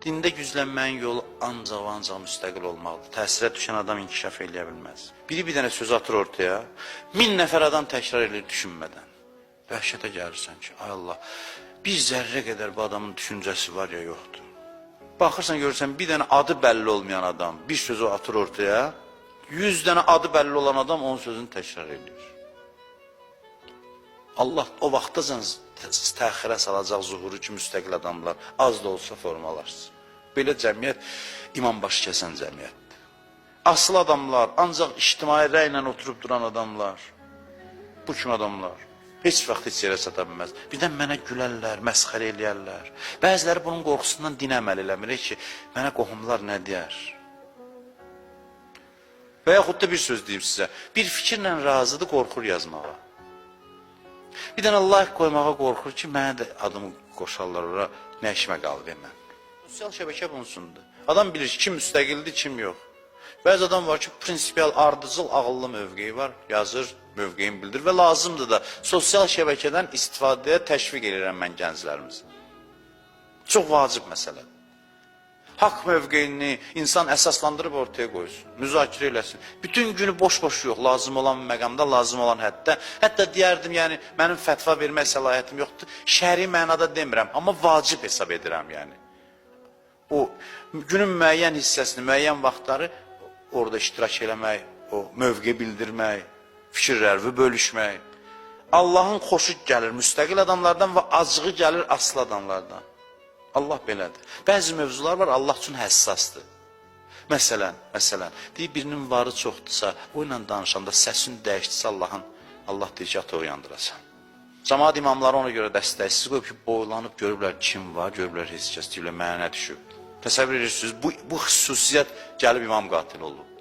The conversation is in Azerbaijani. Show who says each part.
Speaker 1: Dində güclənməyin yolu ancaq müstəqil olmalıdır. Təsirə düşən adam inkişaf eləyə bilməz. Biri bir dənə söz atır ortaya, 1000 nəfər adam təkrar edir düşünmədən. Vəhşətə gəlirsən ki, ay Allah, bir zərrə qədər bu adamın düşüncəsi var ya, yoxdur. Baxırsan, görürsən, bir dənə adı bəlli olmayan adam bir sözü atır ortaya, 100 dənə adı bəlli olan adam onun sözünü təkrar edir. Allah o vaxtacan təxirə salacaq zuhuru ki, müstəqil adamlar az da olsa formalarsın. Belə cəmiyyət imam başı kəsən cəmiyyətdir. Asıl adamlar, ancaq ictimai rəylə oturub duran adamlar, bu kimi adamlar heç vaxt heç yerə çata bilməz. Birdən mənə gülərlər, məsxərə eləyərlər. Bəziləri bunun qorxusundan din əməl eləmir ki, mənə qohumlar nə deyər? Və yaxud da bir söz deyim sizə, bir fikirlə razıdır, qorxur yazmağa. Bir dənə like qoymağa qorxur ki, mənə də adımı qoşarlar ora, nə işimə qalıb mən. Sosial şəbəkə bunsundur. Adam bilir ki, kim müstəqildir, kim yox. Bəzi adam var ki, prinsipial, ardıcıl, ağıllı mövqeyi var, yazır, mövqeyini bildir və lazımdır da sosial şəbəkədən istifadəyə təşviq edirəm mən gənclərimizi. Çox vacib məsələdir. Haqq mövqeyini insan əsaslandırıb ortaya qoysun, müzakirə eləsin. Bütün günü boş-boş yox, lazım olan məqamda, lazım olan həddə. Hətta deyərdim, yəni, mənim fətva vermək səlahiyyətim yoxdur. Şəri mənada demirəm, amma vacib hesab edirəm, yəni. O, günün müəyyən hissəsini, müəyyən vaxtları orada iştirak eləmək, o mövqe bildirmək, fikirlərvi bölüşmək. Allahın xoşu gəlir müstəqil adamlardan və acığı gəlir asıl adamlardan. Allah belədir. Bəzi mövzular var, Allah üçün həssasdır. Məsələn, deyir, birinin varı çoxdursa, o ilə danışanda səsin dəyişdirsə Allah deyir ki, ata uyandırasan. Cəmaət imamları ona görə dəstəksiz qoyub ki, boylanıb görüblər kim var, görüblər heç kəs deyirlər, mənə nə düşüb. Təsəvvür edirsiniz, bu xüsusiyyət gəlib imam qatil olub.